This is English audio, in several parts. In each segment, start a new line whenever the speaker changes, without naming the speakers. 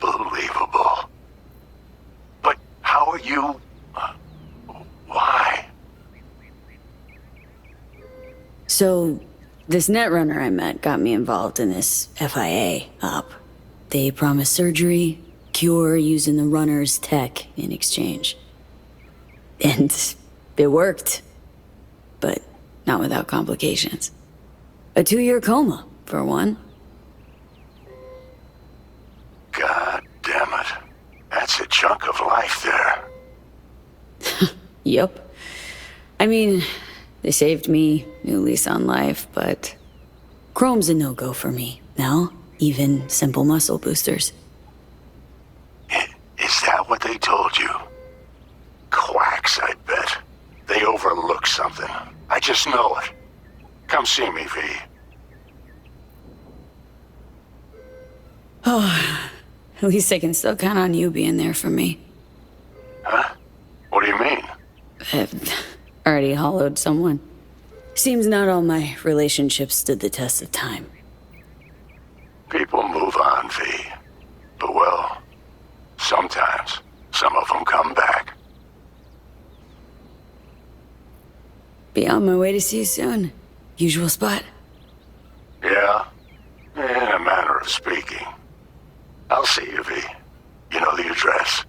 Unbelievable. But how are you... why?
So, this netrunner I met got me involved in this FIA op. They promised surgery, cure using the runner's tech in exchange. And it worked. But not without complications. A 2-year coma, for one.
God damn it. That's a chunk of life there.
Yup. I mean, they saved me, new lease on life, but... Chrome's a no-go for me, now. Even simple muscle boosters.
Is that what they told you? Quacks, I bet. They overlook something. I just know it. Come see me, V.
Oh, at least I can still count on you being there for me.
Huh? What do you mean?
I've already hollowed someone. Seems not all my relationships stood the test of time.
People move on, V. But well, sometimes some of them come back.
Be on my way to see you soon. Usual spot.
Yeah? In a manner of speaking. I'll see you, V. You know the address.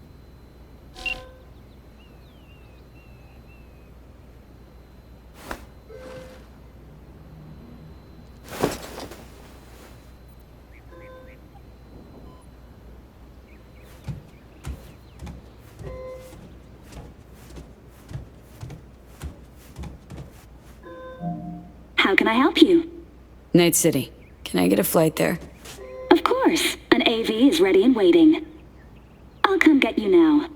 How can I help you?
Night City. Can I get a flight there?
Of course. An AV is ready and waiting. I'll come get you now.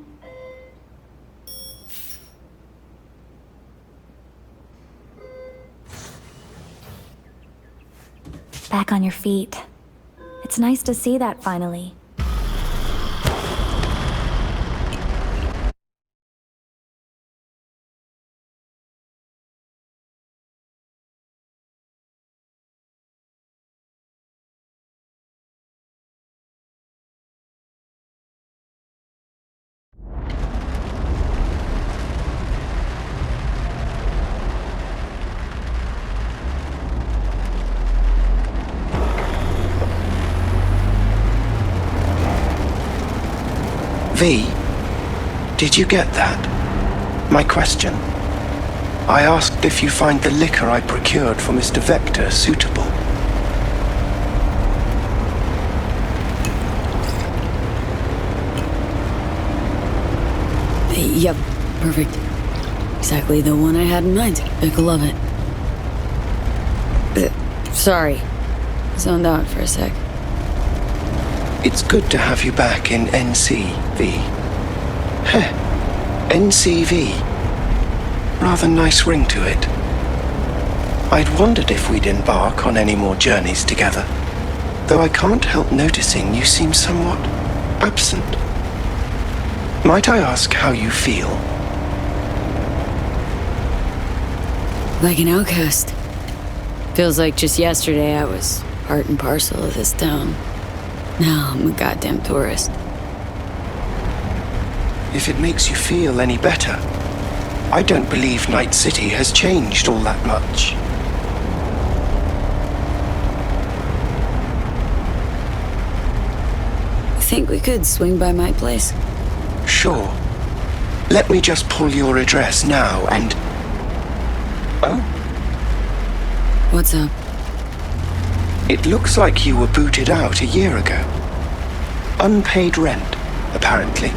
Back on your feet. It's nice to see that finally.
V, did you get that? My question. I asked if you find the liquor I procured for Mr. Vector suitable.
Yep, perfect. Exactly the one I had in mind. I'll love it. Sorry. Zoned out for a sec.
It's good to have you back in NCV. Heh. NCV. Rather nice ring to it. I'd wondered if we'd embark on any more journeys together, though I can't help noticing you seem somewhat absent. Might I ask how you feel?
Like an outcast. Feels like just yesterday I was part and parcel of this town. Now I'm a goddamn tourist.
If it makes you feel any better, I don't believe Night City has changed all that much.
Think we could swing by my place?
Sure. Let me just pull your address now and... Oh?
What's up?
It looks like you were booted out a year ago. Unpaid rent, apparently.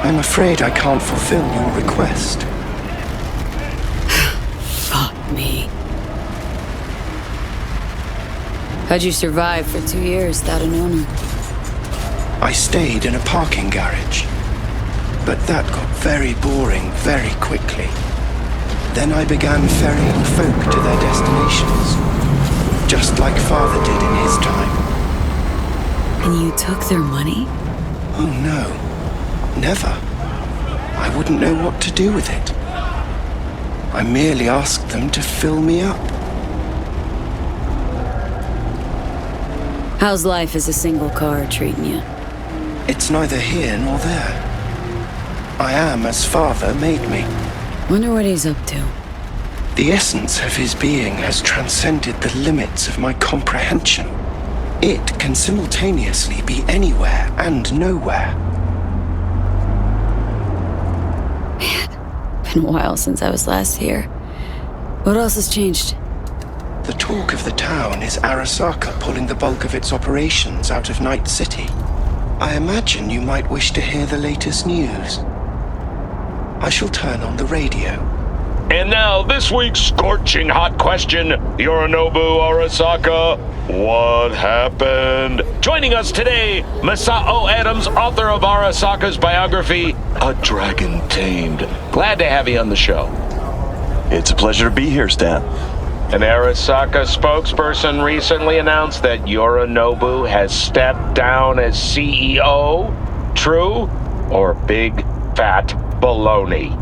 I'm afraid I can't fulfill your request.
Fuck me. How'd you survive for 2 years without an owner?
I stayed in a parking garage, but that got very boring very quickly. Then I began ferrying folk to their destinations, just like Father did in his time.
And you took their money?
Oh no, never. I wouldn't know what to do with it. I merely asked them to fill me up.
How's life as a single car treating you?
It's neither here nor there. I am as Father made me.
Wonder what he's up to.
The essence of his being has transcended the limits of my comprehension. It can simultaneously be anywhere and nowhere.
Been a while since I was last here. What else has changed?
The talk of the town is Arasaka pulling the bulk of its operations out of Night City. I imagine you might wish to hear the latest news. I shall turn on the radio.
And now, this week's scorching hot question, Yorinobu Arasaka, what happened? Joining us today, Masao Adams, author of Arasaka's biography, A Dragon Tamed. Glad to have you on the show.
It's a pleasure to be here, Stan.
An Arasaka spokesperson recently announced that Yorinobu has stepped down as CEO. True or big fat baloney?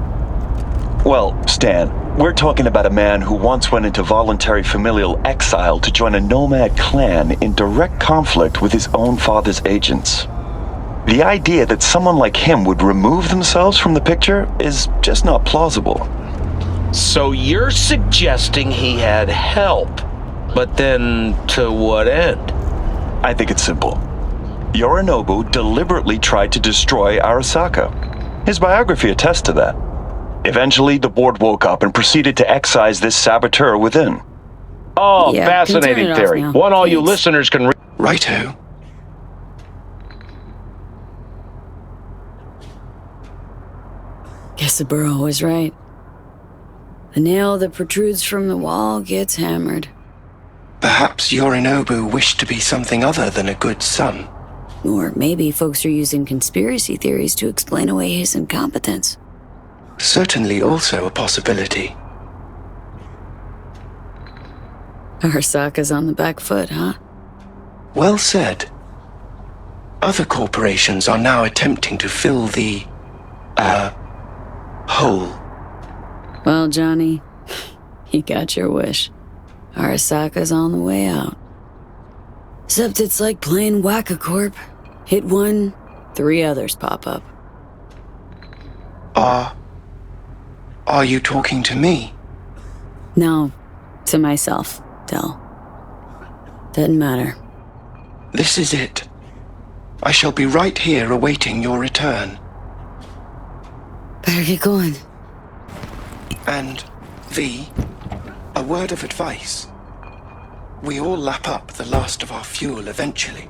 Well, Stan, we're talking about a man who once went into voluntary familial exile to join a nomad clan in direct conflict with his own father's agents. The idea that someone like him would remove themselves from the picture is just not plausible.
So you're suggesting he had help, but then to what end?
I think it's simple. Yorinobu deliberately tried to destroy Arasaka. His biography attests to that. Eventually, the board woke up and proceeded to excise this saboteur within.
Oh,
Yeah,
fascinating
can turn it off
theory.
now.
One all you
Thanks.
listeners can read.
Righto.
Guess the burrow was right. The nail that protrudes from the wall gets hammered.
Perhaps Yorinobu wished to be something other than a good son.
Or maybe folks are using conspiracy theories to explain away his incompetence.
Certainly also a possibility.
Arasaka's on the back foot, huh?
Well said. Other corporations are now attempting to fill the, hole.
Well, Johnny, you got your wish. Arasaka's on the way out. Except it's like playing Whack-A-Corp. Hit one, 3 others pop up.
Are you talking to me?
No, to myself, Del. Doesn't matter.
This is it. I shall be right here awaiting your return.
Better get going.
And, V, a word of advice. We all lap up the last of our fuel eventually.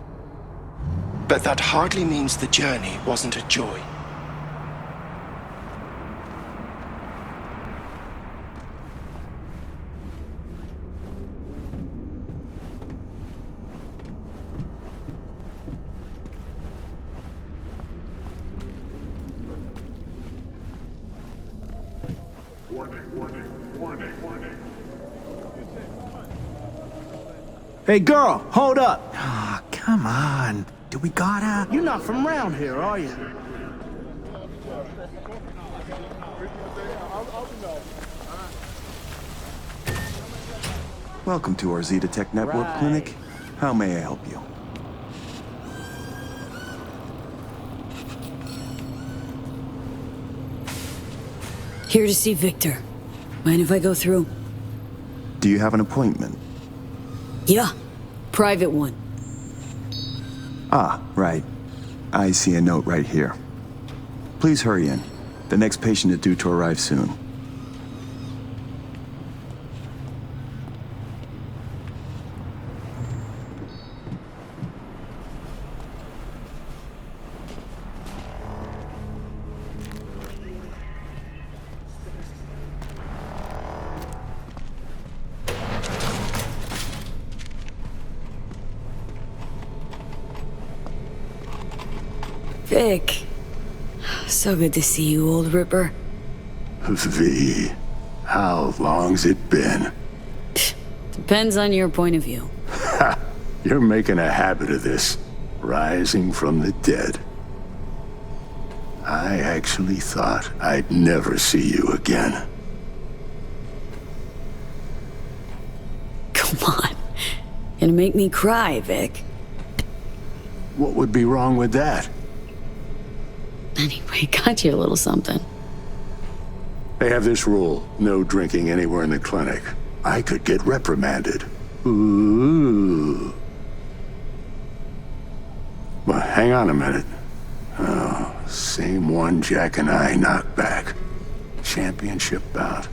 But that hardly means the journey wasn't a joy.
Hey girl, hold up. Ah, come on. Do we gotta? You're not from around here, are you?
Welcome to our Zeta Tech Network Clinic. How may I help you?
Here to see Victor. Mind if I go through?
Do you have an appointment?
Yeah, private one.
Ah, right. I see a note right here. Please hurry in. The next patient is due to arrive soon.
Vic. So good to see you, old Ripper.
V, how long's it been?
Depends on your point of view.
Ha! You're making a habit of this, rising from the dead. I actually thought I'd never see you again.
Come on. Gonna make me cry, Vic.
What would be wrong with that?
Anyway, got you a little something.
They have this rule, no drinking anywhere in the clinic. I could get reprimanded. Ooh. Well, hang on a minute. Oh, same one Jack and I knocked back. Championship bout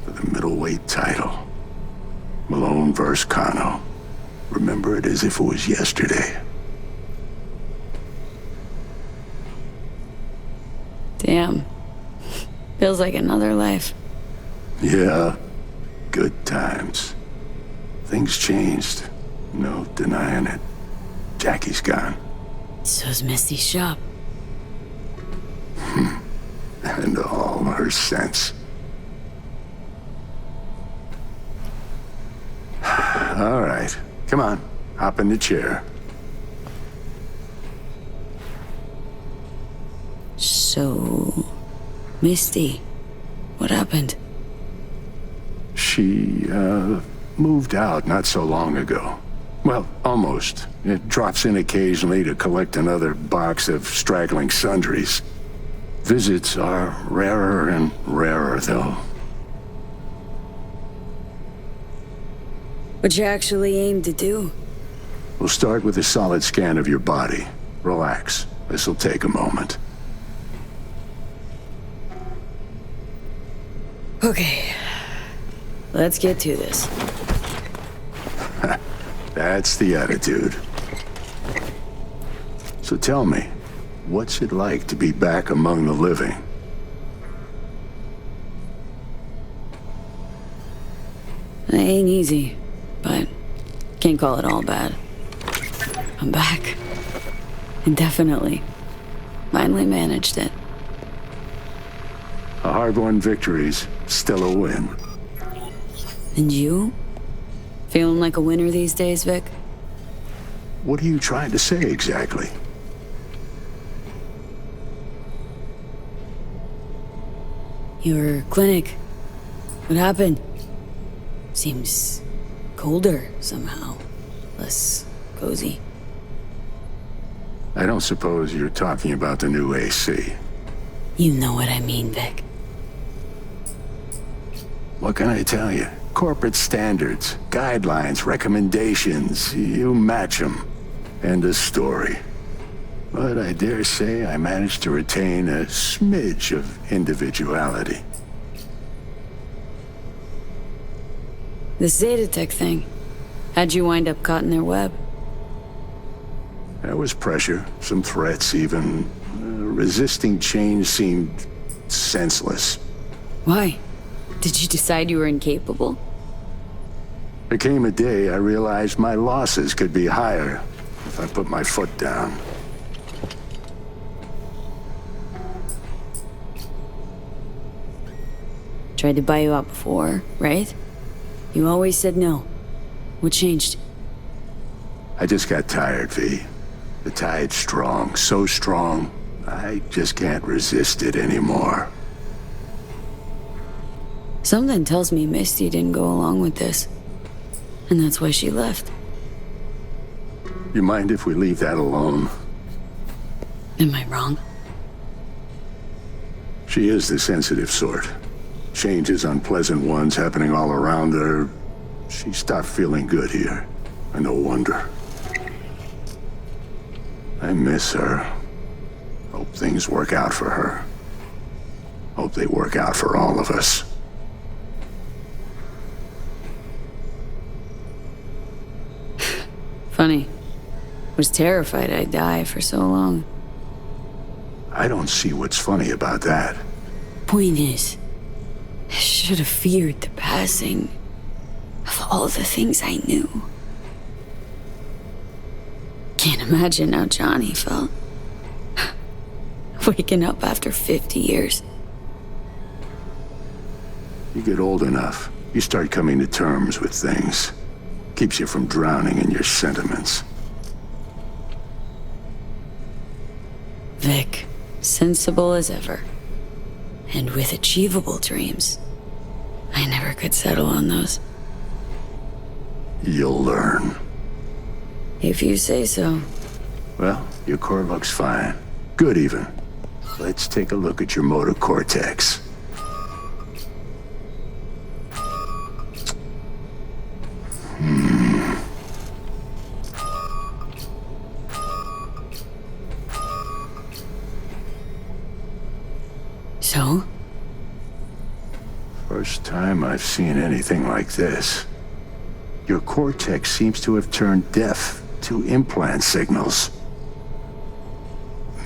for the middleweight title. Malone versus Kano. Remember it as if it was yesterday.
Damn. Feels like another life.
Yeah, good times. Things changed. No denying it. Jackie's gone.
So's Misty's shop.
And all her sense. All right, come on, hop in the chair.
So, Misty, what happened?
She, moved out not so long ago. Well, almost. It drops in occasionally to collect another box of straggling sundries. Visits are rarer and rarer, though.
What you actually aim to do?
We'll start with a solid scan of your body. Relax. This'll take a moment.
Okay. Let's get to this.
That's the attitude. So tell me, what's it like to be back among the living?
It ain't easy, but can't call it all bad. I'm back. Indefinitely. Finally managed it.
A hard-won victory's still a win.
And you? Feeling like a winner these days, Vic?
What are you trying to say exactly?
Your clinic. What happened? Seems colder somehow. Less cozy.
I don't suppose you're talking about the new AC.
You know what I mean, Vic.
What can I tell you? Corporate standards, guidelines, recommendations, you match them. End of story. But I dare say I managed to retain a smidge of individuality.
The Zetatech thing. How'd you wind up caught in their web?
There was pressure, some threats even. Resisting change seemed senseless.
Why? Did you decide you were incapable?
There came a day I realized my losses could be higher if I put my foot down.
Tried to buy you out before, right? You always said no. What changed?
I just got tired, V. The tide's strong, so strong, I just can't resist it anymore.
Something tells me Misty didn't go along with this. And that's why she left.
You mind if we leave that alone?
Am I wrong?
She is the sensitive sort. Changes, unpleasant ones happening all around her. She stopped feeling good here. And no wonder. I miss her. Hope things work out for her. Hope they work out for all of us.
Funny. Was terrified I'd die for so long.
I don't see what's funny about that.
Point is, I should have feared the passing of all the things I knew. Can't imagine how Johnny felt. Waking up after 50 years.
You get old enough, you start coming to terms with things. Keeps you from drowning in your sentiments.
Vic, sensible as ever. And with achievable dreams. I never could settle on those.
You'll learn.
If you say so.
Well, your core looks fine. Good even. Let's take a look at your motor cortex.
So?
First time I've seen anything like this. Your cortex seems to have turned deaf to implant signals.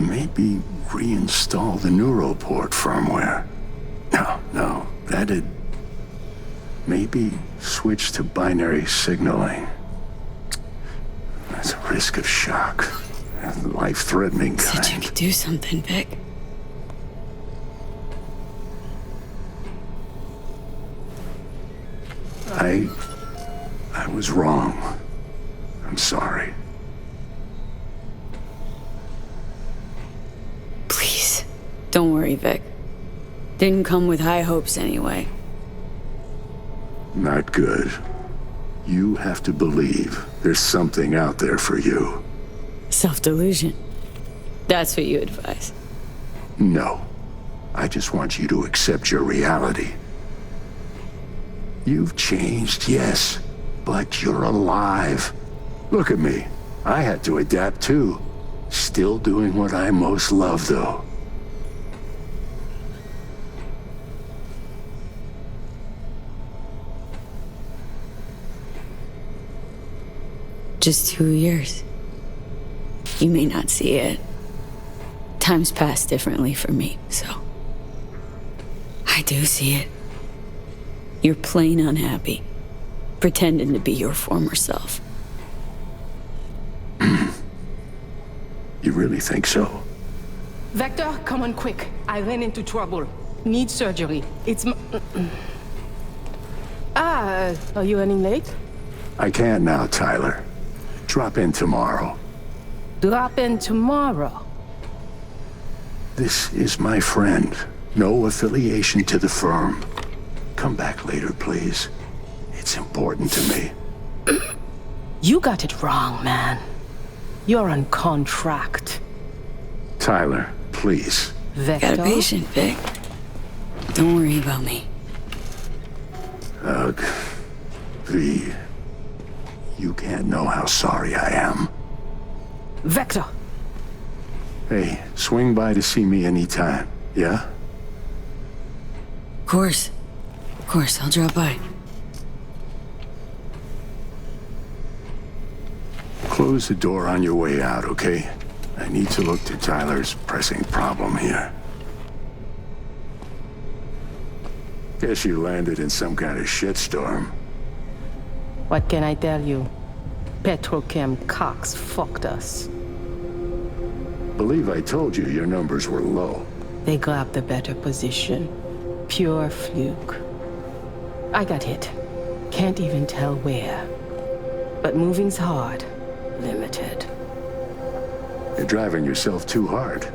Maybe reinstall the neural port firmware. No, that'd... Maybe switch to binary signaling. That's a risk of shock. Life-threatening kind.
Said you could do something, Vic.
I was wrong. I'm sorry.
Please, don't worry, Vic. Didn't come with high hopes anyway.
Not good. You have to believe there's something out there for you.
Self-delusion. That's what you advise.
No. I just want you to accept your reality. You've changed, yes, but you're alive. Look at me. I had to adapt too. Still doing what I most love, though.
Just 2 years. You may not see it. Time's passed differently for me, so... I do see it. You're plain unhappy, pretending to be your former self.
You really think so?
Vector, come on quick. I ran into trouble. Need surgery. It's are you running late?
I can't now, Tyler. Drop in tomorrow.
Drop in tomorrow.
This is my friend. No affiliation to the firm. Come back later, please. It's important to me.
You got it wrong, man. You're on contract.
Tyler, please.
Vector?
Got a patient, Vic. Don't worry about me.
Ugh. V. You can't know how sorry I am.
Vector!
Hey, swing by to see me anytime, yeah?
Of course. Of course, I'll drop by.
Close the door on your way out, okay? I need to look to Tyler's pressing problem here. Guess you landed in some kind of shitstorm.
What can I tell you? Petrochem Cox fucked us.
Believe I told you your numbers were low.
They grabbed a better position. Pure fluke. I got hit. Can't even tell where. But moving's hard. Limited.
You're driving yourself too hard.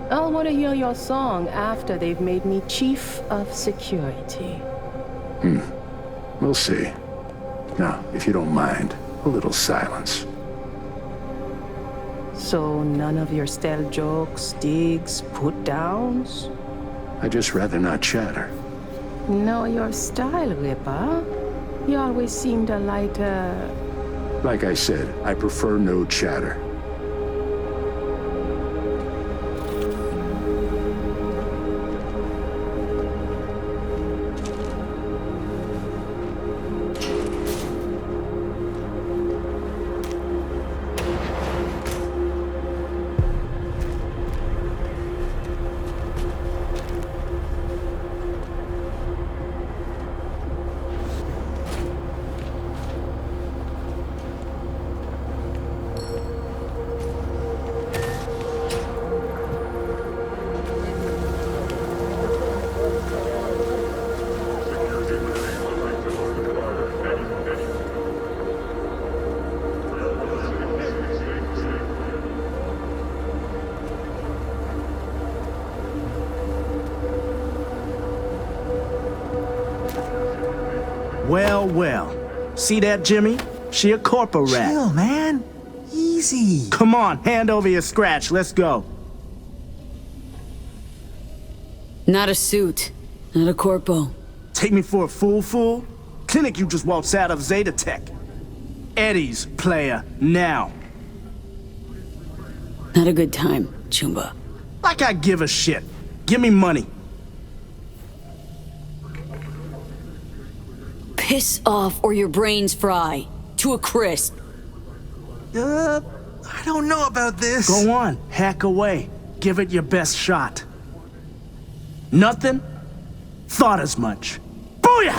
I'll want to hear your song after they've made me Chief of Security.
We'll see. Now, if you don't mind, a little silence.
So none of your stale jokes, digs, put-downs?
I'd just rather not chatter.
Know your style, Ripper. You always seemed a lighter...
Like I said, I prefer no chatter.
Well. See that, Jimmy? She a corporate rat.
Chill, man.
easy. Come on, hand over your scratch. Let's go.
Not a suit. Not a corpo.
Take me for a fool? Clinic you just waltzed out of Zeta Tech. Eddie's, player, now.
Not a good time, Chumba.
Like I give a shit. Give me money.
Piss off or your brains fry. To a crisp.
I don't know about this. Go on, hack away. Give it your best shot. Nothing? Thought as much. Booyah!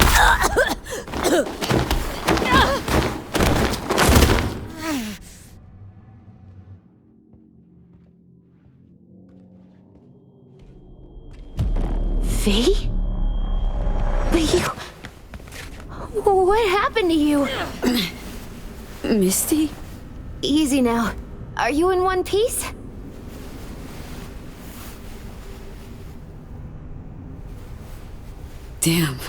V? But you... What happened to you?
Misty?
Easy now. Are you in one piece?
Damn.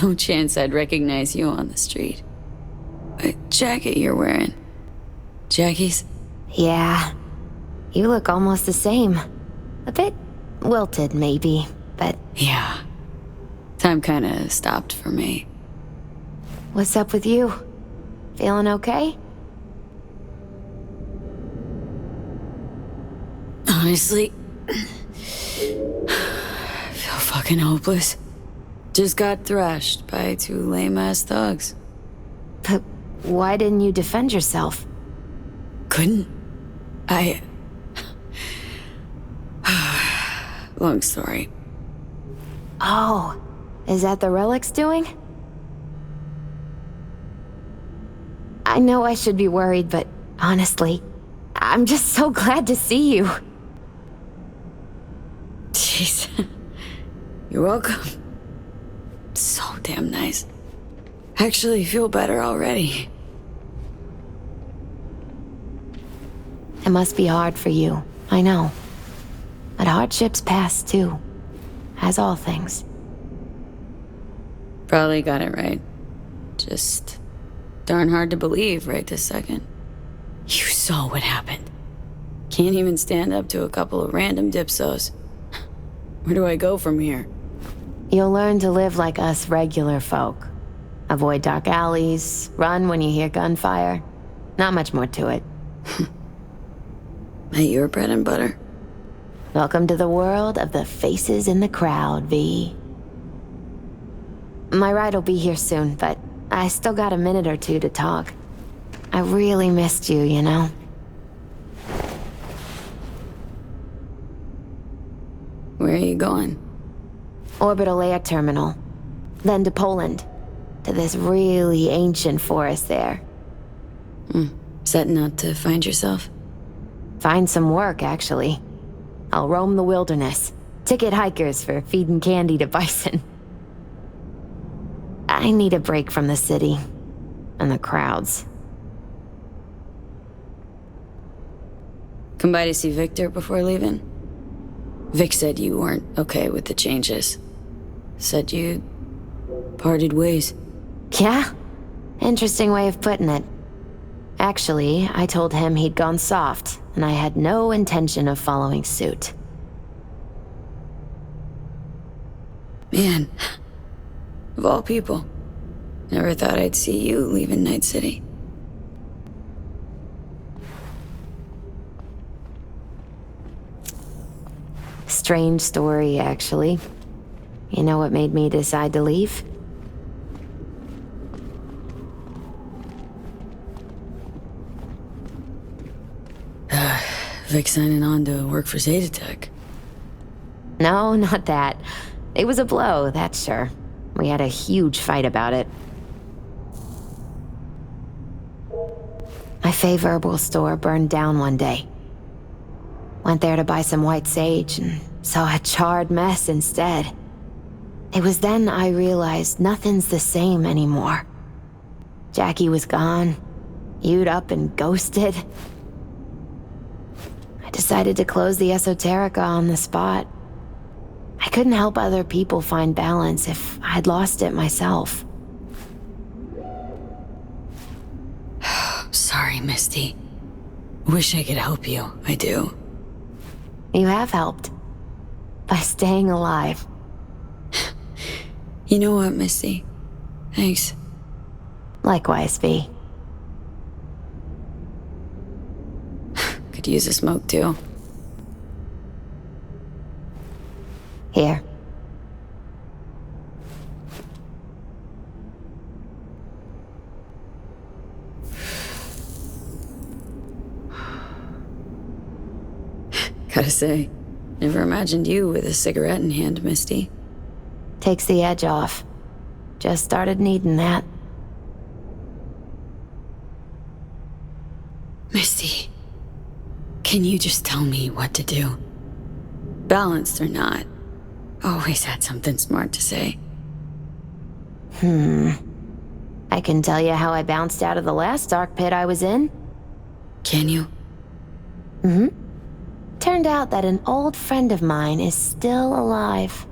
No chance I'd recognize you on the street. What jacket you're wearing? Jackie's?
Yeah. You look almost the same. A bit wilted, maybe, but...
Yeah. Time kinda stopped for me.
What's up with you? Feeling okay?
Honestly, I feel fucking hopeless. Just got thrashed by 2 lame-ass thugs.
But why didn't you defend yourself?
Couldn't. Long story.
Oh, is that the Relic's doing? I know I should be worried, but honestly, I'm just so glad to see you.
Jeez. You're welcome. So damn nice. Actually feel better already.
It must be hard for you, I know. But hardships pass too, as all things.
Probably got it right. Just darn hard to believe right this second. You saw what happened. Can't even stand up to a couple of random dipsos. Where do I go from here?
You'll learn to live like us regular folk. Avoid dark alleys, run when you hear gunfire. Not much more to it.
Ain't your bread and butter?
Welcome to the world of the faces in the crowd, V. My ride will be here soon, but I still got a minute or two to talk. I really missed you, you know?
Where are you going?
Orbital Air Terminal. Then to Poland. To this really ancient forest there.
Setting out to find yourself?
Find some work, actually. I'll roam the wilderness. Ticket hikers for feeding candy to bison. I need a break from the city. And the crowds.
Come by to see Victor before leaving? Vic said you weren't okay with the changes. Said you parted ways.
Yeah? Interesting way of putting it. Actually, I told him he'd gone soft, and I had no intention of following suit.
Man, of all people, never thought I'd see you leaving Night City.
Strange story, actually. You know what made me decide to leave?
Vic signing on to work for Zeta Tech.
No, not that. It was a blow, that's sure. We had a huge fight about it. My favorite herbal store burned down one day. Went there to buy some white sage and saw a charred mess instead. It was then I realized nothing's the same anymore. Jackie was gone, you'd up and ghosted. I decided to close the esoterica on the spot. I couldn't help other people find balance if I'd lost it myself.
Sorry, Misty. Wish I could help you. I do.
You have helped. By staying alive.
You know what, Misty? Thanks.
Likewise, V.
Could use a smoke, too.
Here.
Gotta say, never imagined you with a cigarette in hand, Misty.
Takes the edge off. Just started needing that.
Misty, can you just tell me what to do? Balanced or not, always had something smart to say.
I can tell you how I bounced out of the last dark pit I was in.
Can you?
Turned out that an old friend of mine is still alive.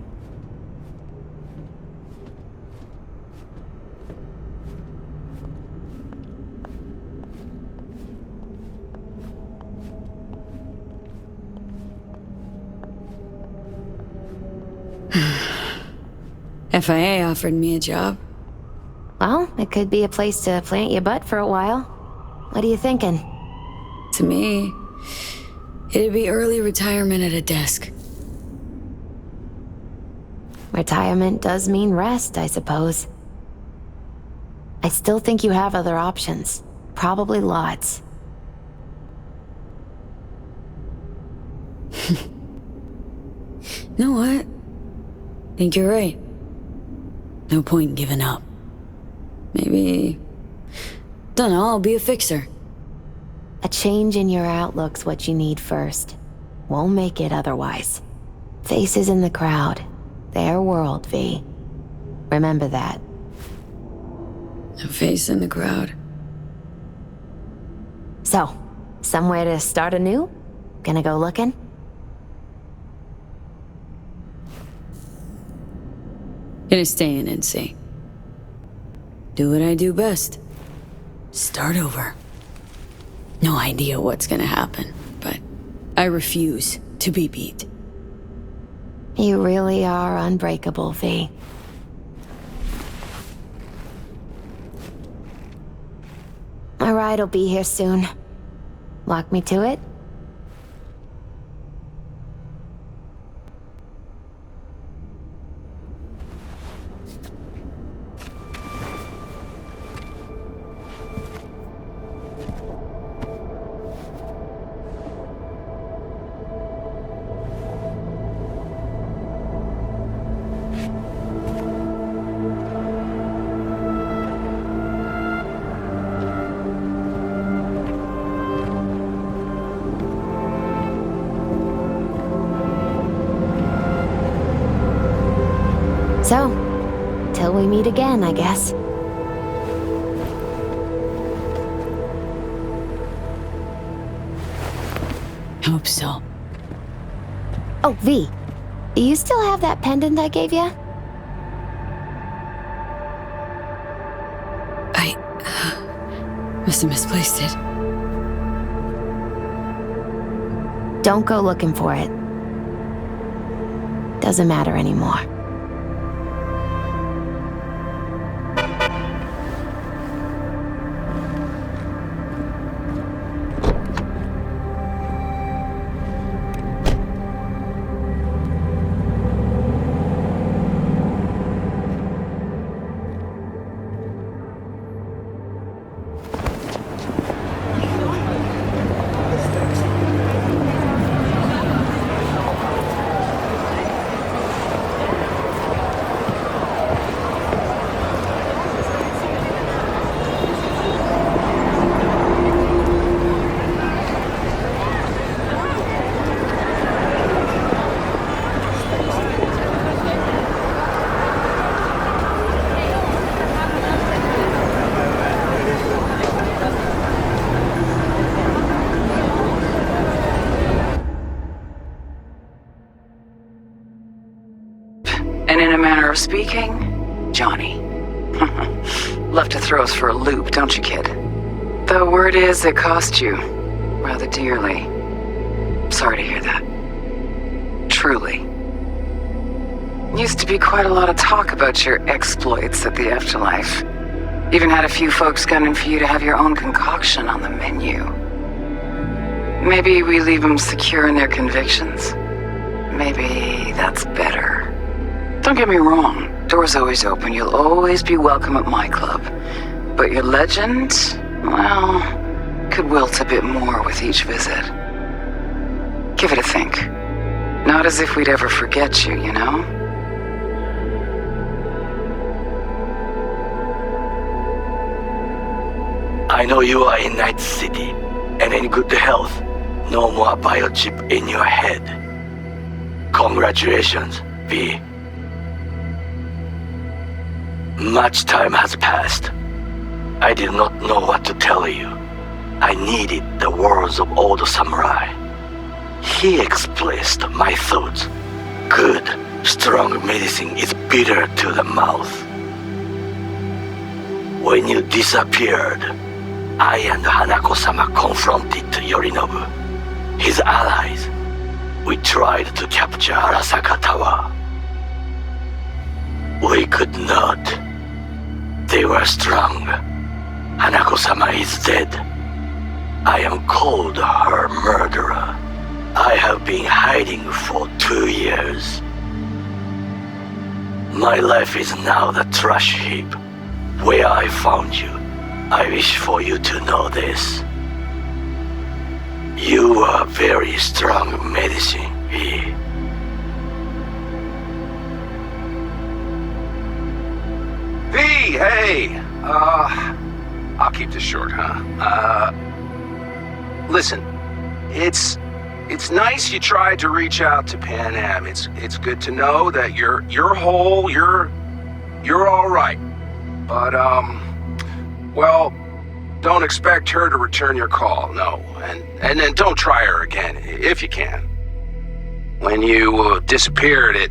FIA offered me a job.
Well, it could be a place to plant your butt for a while. What are you thinking?
To me, it'd be early retirement at a desk.
Retirement does mean rest, I suppose. I still think you have other options. Probably lots.
You know what? Think you're right. No point in giving up. Maybe... Dunno, I'll be a fixer.
A change in your outlook's what you need first. Won't make it otherwise. Faces in the crowd. Their world, V. Remember that.
A face in the crowd.
So, somewhere to start anew? Gonna go looking?
Gonna stay in NC. Do what I do best. Start over. No idea what's gonna happen, but I refuse to be beat.
You really are unbreakable, V. My ride'll be here soon. Walk me to it? So, till we meet again, I guess.
Hope so.
Oh, V. Do you still have that pendant I gave you?
I... must have misplaced it.
Don't go looking for it. Doesn't matter anymore.
And in a manner of speaking, Johnny. Love to throw us for a loop, don't you, kid? The word is it cost you. rather dearly. Sorry to hear that. Truly. Used to be quite a lot of talk about your exploits at the afterlife. Even had a few folks gunning for you to have your own concoction on the menu. Maybe we leave them secure in their convictions. Maybe that's better. Don't get me wrong, door's always open. You'll always be welcome at my club. But your legend, well, could wilt a bit more with each visit. Give it a think. Not as if we'd ever forget you, you know?
I know you are in Night City, and in good health. No more biochip in your head. Congratulations, V. Much time has passed. I did not know what to tell you. I needed the words of old samurai. He expressed my thoughts. Good, strong medicine is bitter to the mouth. When you disappeared, I and Hanako-sama confronted Yorinobu, his allies. We tried to capture Arasaka Tower. We could not. They were strong. Hanako-sama is dead. I am called her murderer. I have been hiding for 2 years. My life is now the trash heap where I found you. I wish for you to know this. You are very strong medicine, V.
V, hey! I'll keep this short, huh? Listen, it's nice you tried to reach out to Pan Am. It's good to know that you're whole, you're all right. But, well, don't expect her to return your call, no. And then don't try her again, if you can. When you disappeared, it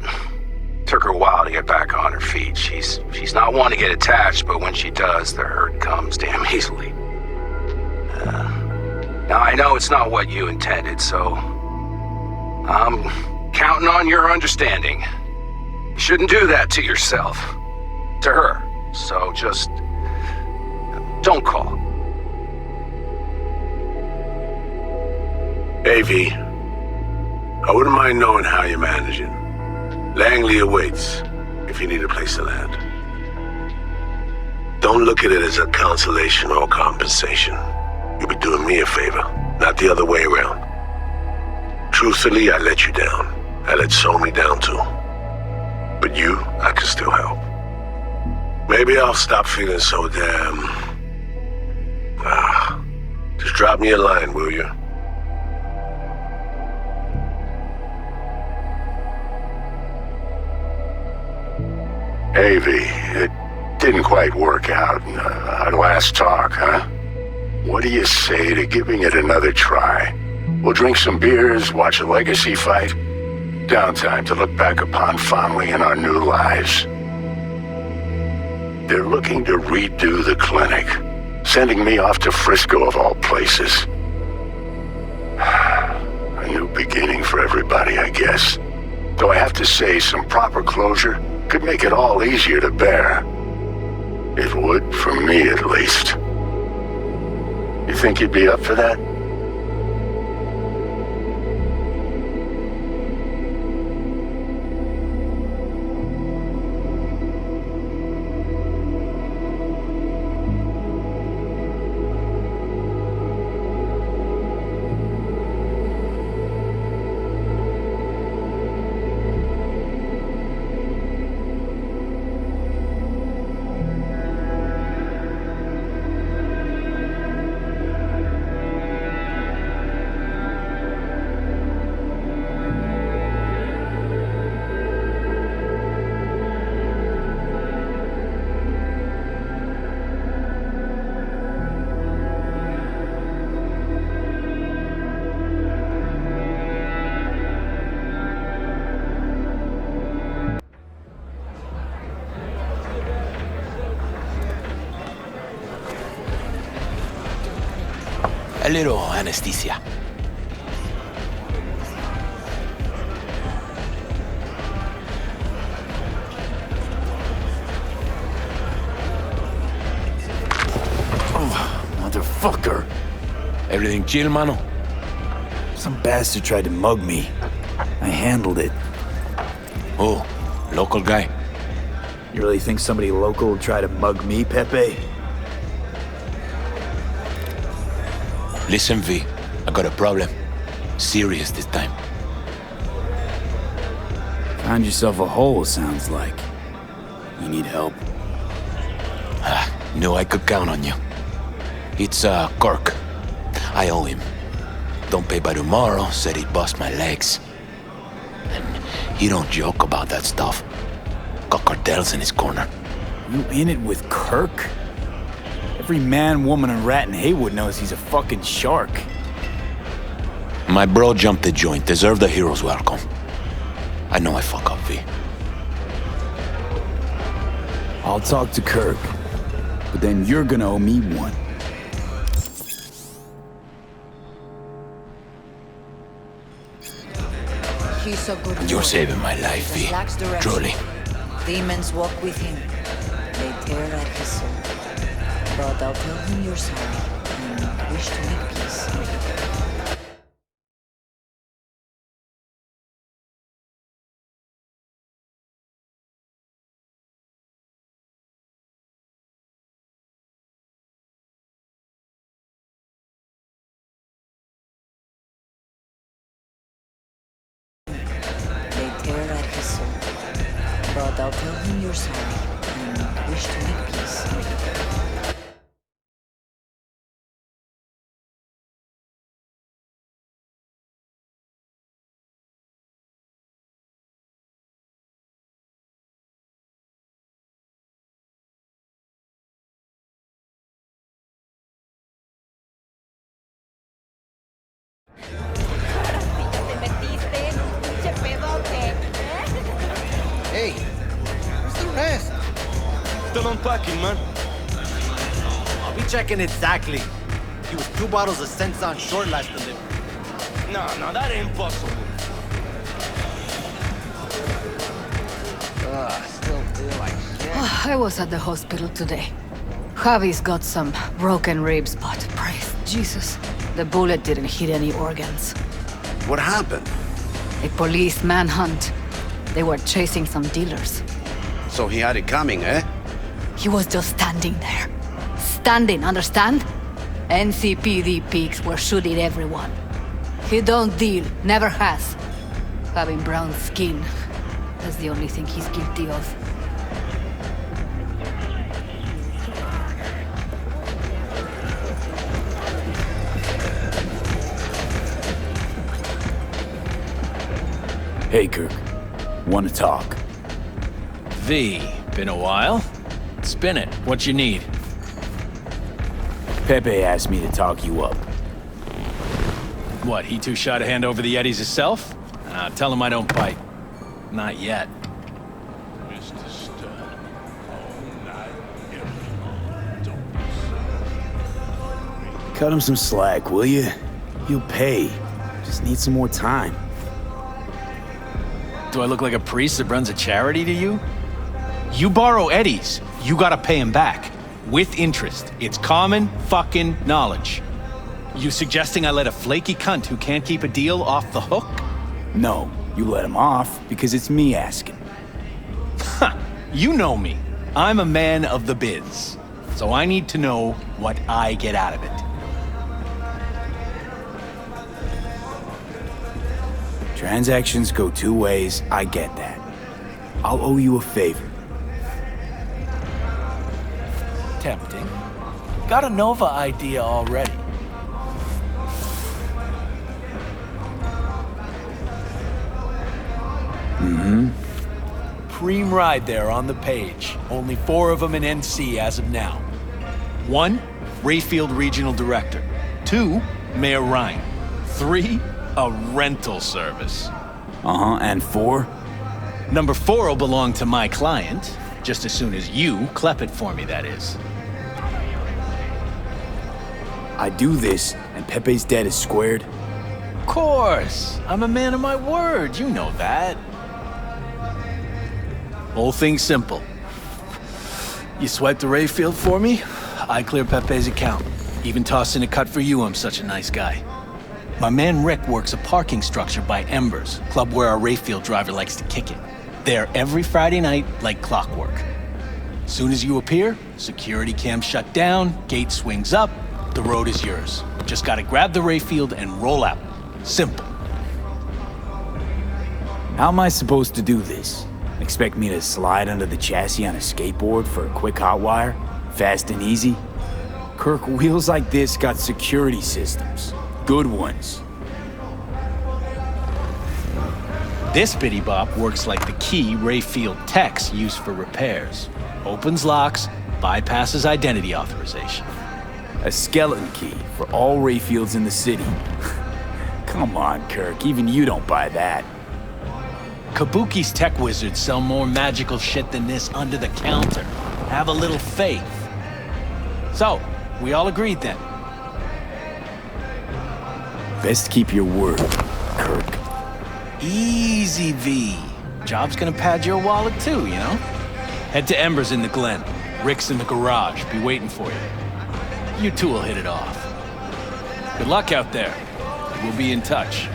took her a while to get back on her feet. She's not one to get attached, but when she does, the hurt comes damn easily. Now, I know it's not what you intended, so I'm counting on your understanding. You shouldn't do that to yourself, to her. So just don't call.
Hey, V. I wouldn't mind knowing how you're managing. Langley awaits, if you need a place to land. Don't look at it as a consolation or compensation. You'll be doing me a favor, not the other way around. Truthfully, I let you down. I let Somi down too. But you, I can still help. Maybe I'll stop feeling so damn... just drop me a line, will you?
Hey, V, it didn't quite work out our last talk, huh? What do you say to giving it another try? We'll drink some beers, watch a legacy fight. Downtime to look back upon fondly in our new lives. They're looking to redo the clinic, sending me off to Frisco of all places. A new beginning for everybody, I guess. Though I have to say, some proper closure could make it all easier to bear. It would, for me at least. You think you'd be up for that?
A little anesthesia.
Oh, motherfucker.
Everything chill, mano?
Some bastard tried to mug me. I handled it.
Oh, local guy.
You really think somebody local will try to mug me, Pepe?
Listen, V, I got a problem. Serious this time.
Find yourself a hole, sounds like. You need help?
Knew I could count on you. It's, Kirk. I owe him. Don't pay by tomorrow, said he'd bust my legs. And he don't joke about that stuff. Got cartels in his corner.
You in it with Kirk? Every man, woman, and rat in Haywood knows he's a fucking shark.
My bro jumped the joint, deserved a hero's welcome. I know I fuck up, V.
I'll talk to Kirk, but then you're gonna owe me one.
He's so good.
You're saving my life, V. Truly.
Demons walk with him. They tear at his soul. But I'll tell him you're sorry and wish to make peace. They tear at his soul. But I'll tell him you're sorry and wish to make peace.
Hey, where's the rest?
Still unpacking, man.
I'll be checking exactly. He was 2 bottles of Sensan short last delivery.
No, that ain't possible.
Still feel like shit.
I was at the hospital today. Javi's got some broken ribs, but praise Jesus, the bullet didn't hit any organs.
What happened?
A police manhunt. They were chasing some dealers.
So he had it coming, eh?
He was just standing there. Standing, understand? NCPD peaks were shooting everyone. He don't deal, never has. Having brown skin, that's the only thing he's guilty of.
Hey, Kirk. Want to talk?
V, been a while? Spin it. What you need?
Pepe asked me to talk you up.
What, he too shy to hand over the Yetis himself? Tell him I don't bite. Not yet.
Cut him some slack, will you? He'll pay. Just need some more time.
Do I look like a priest that runs a charity to you? You borrow Eddie's, you gotta pay him back. With interest. It's common fucking knowledge. You suggesting I let a flaky cunt who can't keep a deal off the hook?
No, you let him off because it's me asking.
Ha! You know me. I'm a man of the biz. So I need to know what I get out of it.
Transactions go 2 ways, I get that. I'll owe you a favor.
Tempting. Got a Nova idea already.
Mm-hmm.
Preem ride there on the page. Only 4 of them in NC as of now. 1, Rayfield Regional Director. 2, Mayor Ryan. 3, a rental service.
Uh-huh, and 4?
Number 4 will belong to my client, just as soon as you clep it for me, that is.
I do this, and Pepe's debt is squared.
Of course. I'm a man of my word. You know that. Whole thing's simple. You swipe the Rayfield for me, I clear Pepe's account. Even toss in a cut for you, I'm such a nice guy. My man Rick works a parking structure by Embers, club where our Rayfield driver likes to kick it. There every Friday night, like clockwork. Soon as you appear, security cam shut down, gate swings up, the road is yours. Just gotta grab the Rayfield and roll out. Simple.
How am I supposed to do this? Expect me to slide under the chassis on a skateboard for a quick hot wire? Fast and easy? Kirk, wheels like this got security systems. Good ones.
This bitty bop works like the key Rayfield techs use for repairs. Opens locks, bypasses identity authorization.
A skeleton key for all Rayfields in the city. Come on, Kirk, even you don't buy that.
Kabuki's tech wizards sell more magical shit than this under the counter. Have a little faith. So, we all agreed then.
Best keep your word, Kirk.
Easy, V. Job's gonna pad your wallet too, you know? Head to Embers in the Glen. Rick's in the garage, be waiting for you. You two will hit it off. Good luck out there. We'll be in touch.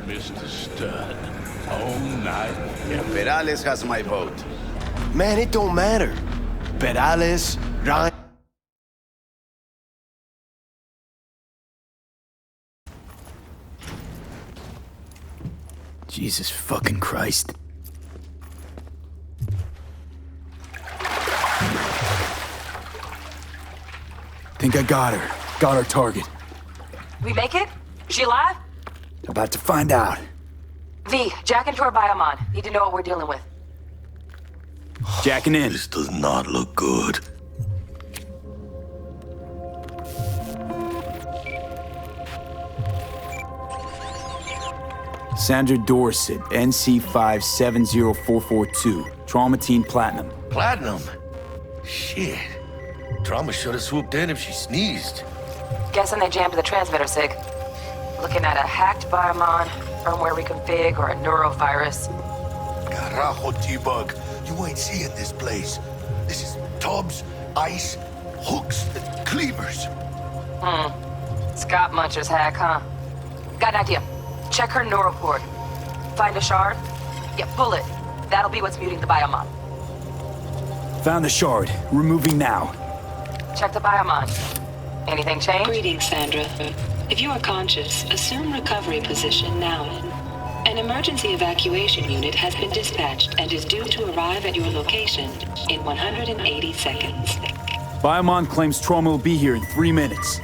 Mr. Stud, all night. Yeah, Perales has my vote. Man, it don't matter. Perales, Ryan.
Jesus fucking Christ. Think I got her. Got our target.
We make it? Is she alive?
About to find out.
V, jack into her biomon. Need to know what we're dealing with.
Jacking in.
This does not look good.
Sandra Dorset, NC570442. Traumatine Platinum.
Platinum? Shit. Trauma should have swooped in if she sneezed.
Guessing they jammed the transmitter sig. Looking at a hacked biomon, firmware reconfig, or a neurovirus.
Carajo, T-Bug. You ain't seeing this place. This is tubs, ice, hooks, and cleavers.
Scott Muncher's hack, huh? Got an idea. Check her neuroport. Find a shard? Yeah, pull it. That'll be what's muting the biomon.
Found the shard. Removing now.
Check the biomon. Anything change?
Greetings, Sandra. If you are conscious, assume recovery position now. An emergency evacuation unit has been dispatched and is due to arrive at your location in 180 seconds.
Biomon claims trauma will be here in 3 minutes.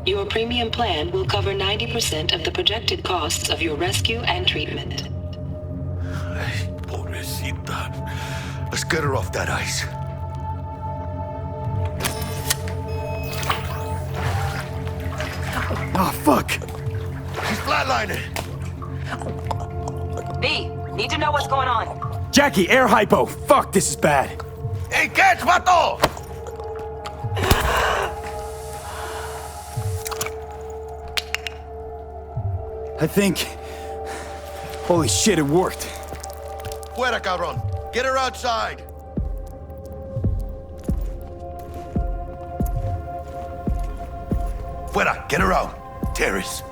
Your premium plan will cover 90% of the projected costs of your rescue and treatment.
Pobrecita. Let's get her off that ice.
Oh, fuck.
She's flatlining.
V, need to know what's going on.
Jackie, air hypo. Fuck, this is bad.
Hey, catch, vato!
I think... Holy shit, it worked.
Fuera, cabrón. Get her outside. Fuera, get her out. Terrace.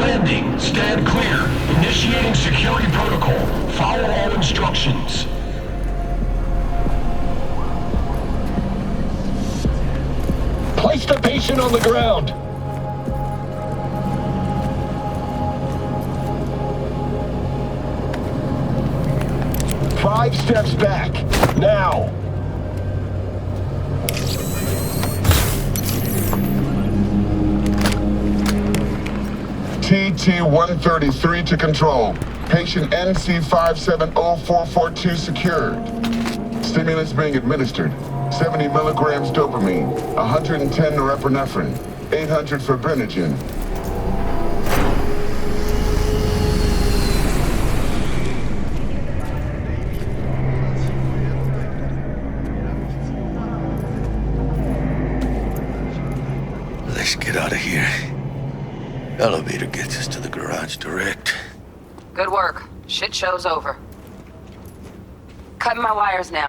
Landing. Stand clear. Initiating security protocol. Follow all instructions. Place the patient on the ground. Five steps back. Now.
TT-133 to control. Patient NC570442 secured.
Stimulants being administered. 70 milligrams dopamine, 110 norepinephrine, 800 fibrinogen.
Let's get out of here. Elevator gets us to the garage direct.
Good work. Shit show's over. Cutting my wires now.